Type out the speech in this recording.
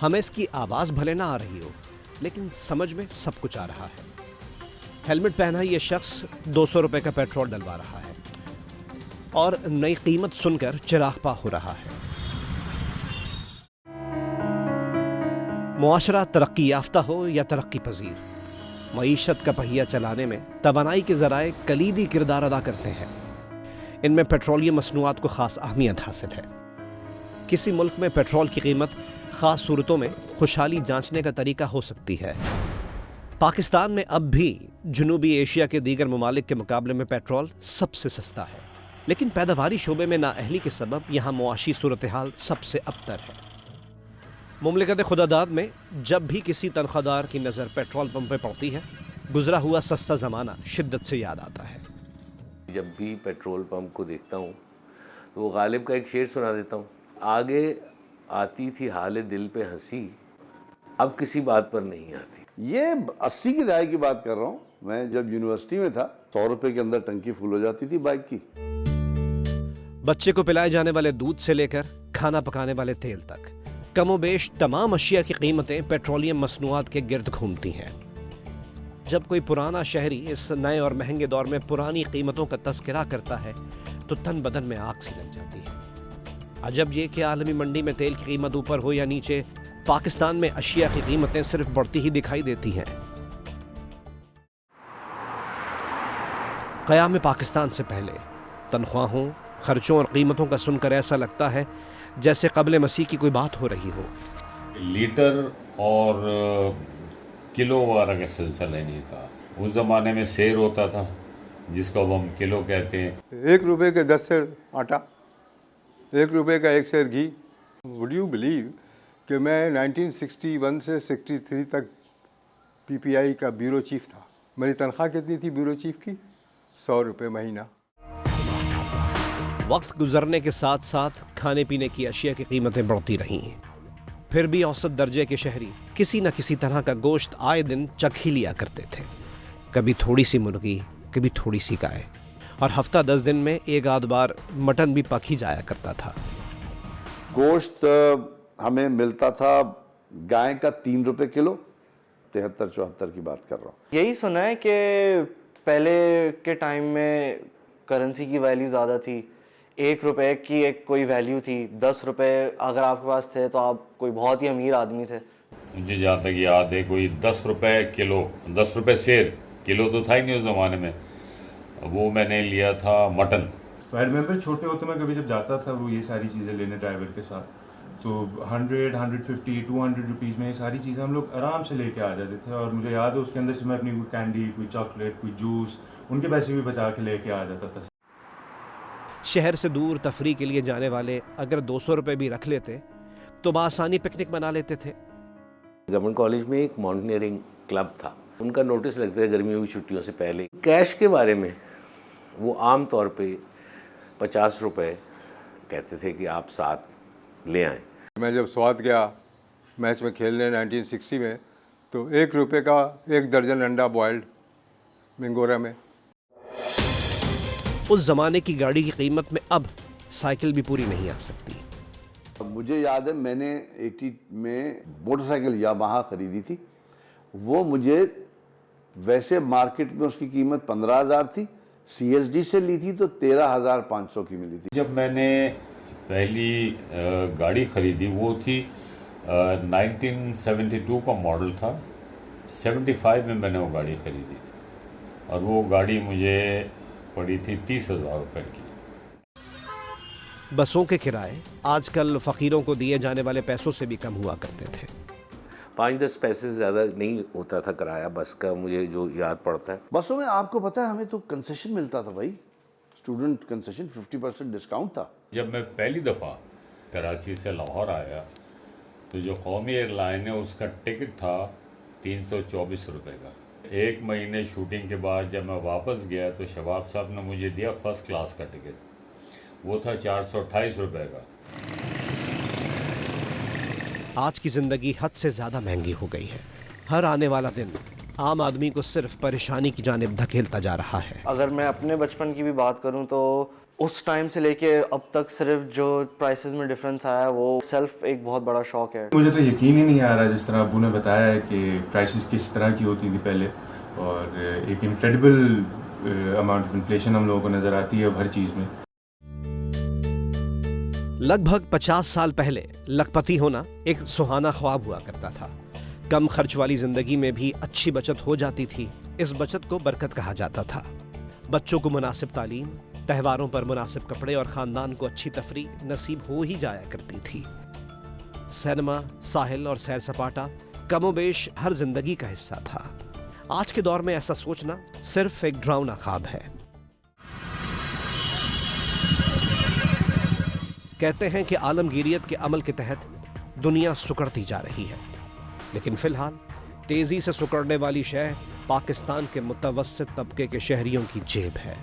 हमें इसकी आवाज़ भले ना आ रही हो, लेकिन समझ में सब कुछ आ रहा है। हेलमेट पहना ये शख्स 200 रुपए का पेट्रोल डलवा रहा है और नई कीमत सुनकर चिरागपा हो रहा है। मुआशरा तरक्की याफ्ता हो या तरक्की पजीर, मईशत का पहिया चलाने में तवानाई के ज़राए कलीदी किरदार अदा करते हैं। इनमें पेट्रोलियम मसनूआत को ख़ास अहमियत हासिल है। किसी मुल्क में पेट्रोल की कीमत ख़ास सूरतों में खुशहाली जांचने का तरीका हो सकती है। पाकिस्तान में अब भी जनूबी एशिया के दीगर ममालिक के मुकाबले में पेट्रोल सबसे सस्ता है, लेकिन पैदावारी शोबे में नाअहली के सबब यहाँ मुआशी सूरत हाल सबसे अबतर है। मुमलिकत खुदादाद में जब भी किसी तनख्वाहदार की नज़र पेट्रोल पंप पे पड़ती है, गुजरा हुआ सस्ता ज़माना शिद्दत से याद आता है। जब भी पेट्रोल पंप को देखता हूँ तो वो गालिब का एक शेर सुना देता हूँ, आगे आती थी हाले दिल पे हंसी, अब किसी बात पर नहीं आती। ये 80 की दहाई की बात कर रहा हूँ। मैं जब यूनिवर्सिटी में था 100 रुपए के अंदर टंकी फुल हो जाती थी बाइक की। बच्चे को पिलाए जाने वाले दूध से लेकर खाना पकाने वाले तेल तक कमोबेश तमाम अशिया की कीमतें पेट्रोलियम मसनूआत के गिर्द घूमती हैं। जब कोई पुराना शहरी इस नए और महंगे दौर में पुरानी कीमतों का तस्करा करता है तो तन बदन में आग सी लग जाती है। अजब ये कि आलमी मंडी में तेल की कीमत ऊपर हो या नीचे, पाकिस्तान में अशिया की कीमतें सिर्फ बढ़ती ही दिखाई देती हैं। क़याम पाकिस्तान से पहले तनख्वाहों, खर्चों और कीमतों का सुनकर ऐसा लगता है जैसे क़ब्ल मसीह की कोई बात हो रही हो। लीटर और किलो वगैरह का सिलसिला नहीं था। उस ज़माने में सेर होता था जिसको अब हम किलो कहते हैं। 1 रुपए के 10 सेर आटा, 1 रुपए का 1 सेर घी। वुड यू बिलीव कि मैं 1961 से 63 तक पीपीआई का ब्यूरो चीफ था। मेरी तनख्वाह कितनी थी ब्यूरो चीफ की? 100 रुपये महीना। वक्त गुजरने के साथ साथ खाने पीने की अशिया की कीमतें बढ़ती रही हैं, फिर भी औसत दर्जे के शहरी किसी न किसी तरह का गोश्त आए दिन चख ही लिया करते थे। कभी थोड़ी सी मुर्गी, कभी थोड़ी सी गाय, और हफ्ता 10 दिन में एक आध बार मटन भी पक ही जाया करता था। गोश्त हमें मिलता था गाय का 3 रुपए किलो, 73-74 की बात कर रहा हूँ। यही सुना है कि पहले के टाइम में करेंसी की वैल्यू ज़्यादा थी। 1 रुपए की एक कोई वैल्यू थी। 10 रुपए अगर आपके पास थे तो आप कोई बहुत ही अमीर आदमी थे। मुझे जहाँ तक याद है कोई 10 रुपए किलो, 10 रुपए सेर, किलो तो था ही नहीं उस ज़माने में। वो मैंने लिया था मटन। आई रिमेंबर छोटे होते मैं कभी जब जाता था वो ये सारी चीज़ें लेने ड्राइवर के साथ, तो 100, 150, 200 रुपीज़ में ये सारी चीज़ें हम लोग आराम से लेके आ जाते थे। और मुझे याद है उसके अंदर से मैं अपनी कोई कैंडी, कोई चॉकलेट, कोई जूस, उनके पैसे भी बचा के लेके आ जाता था। शहर से दूर तफरी के लिए जाने वाले अगर 200 रुपये भी रख लेते तो बआसानी पिकनिक मना लेते थे। गवर्नमेंट कॉलेज में एक माउंटेनियरिंग क्लब था, उनका नोटिस लगता है गर्मियों की छुट्टियों से पहले। कैश के बारे में वो आम तौर पे 50 रुपये कहते थे कि आप साथ ले आएँ। मैं जब स्वात गया मैच में खेलने 1960 में, तो 1 रुपए का 1 दर्जन अंडा बॉयल्ड मिंगोरा में। उस जमाने की गाड़ी की कीमत में अब साइकिल भी पूरी नहीं आ सकती। मुझे याद है मैंने 80 में मोटरसाइकिल यामाहा खरीदी थी। वो मुझे वैसे मार्केट में उसकी कीमत 15,000 थी, CSD से ली थी तो 13,500 की मिली थी। जब मैंने पहली गाड़ी खरीदी वो थी 1972 का मॉडल था। 75 में मैंने वो गाड़ी खरीदी थी और वो गाड़ी मुझे पड़ी थी 30,000 रुपये की। बसों के किराए आजकल फ़कीरों को दिए जाने वाले पैसों से भी कम हुआ करते थे। 5-10 पैसे से ज़्यादा नहीं होता था किराया बस का, मुझे जो याद पड़ता है। बसों में आपको पता है हमें तो कंसेशन मिलता था भाई, स्टूडेंट कंसेशन 50% डिस्काउंट था। जब मैं पहली दफ़ा कराची से लाहौर आया तो जो कौमी एयरलाइन है उसका टिकट था 324 रुपये का। 1 महीने शूटिंग के बाद जब मैं वापस गया तो शबाब साहब ने मुझे दिया फर्स्ट क्लास का टिकट, वो था 428 रुपये का। आज की ज़िंदगी हद से ज़्यादा महंगी हो गई है। हर आने वाला दिन आम आदमी को सिर्फ परेशानी की जानिब धकेलता जा रहा है। अगर मैं अपने बचपन की भी बात करूं तो उस टाइम से लेके अब तक सिर्फ जो प्राइसेस में डिफरेंस आया है वो सेल्फ एक बहुत बड़ा शॉक है। मुझे तो यकीन ही नहीं आ रहा, जिस तरह अबू ने बताया है कि प्राइसेस किस तरह की होती थी पहले, और एक इनक्रेडिबल अमाउंट ऑफ इन्फ्लेशन हम लोगों को नज़र आती है अब हर चीज़ में। लगभग 50 साल पहले लखपति होना एक सुहाना ख्वाब हुआ करता था। कम खर्च वाली जिंदगी में भी अच्छी बचत हो जाती थी। इस बचत को बरकत कहा जाता था। बच्चों को मुनासिब तालीम, त्योहारों पर मुनासिब कपड़े और खानदान को अच्छी तफरीह नसीब हो ही जाया करती थी। सिनेमा, साहिल और सैर सपाटा कमोबेश हर जिंदगी का हिस्सा था। आज के दौर में ऐसा सोचना सिर्फ एक डरावना ख्वाब है। कहते हैं कि आलमगीरियत के अमल के तहत दुनिया सुकड़ती जा रही है, लेकिन फिलहाल तेजी से सुकड़ने वाली शय पाकिस्तान के मुतवस्सित तबके के शहरियों की जेब है।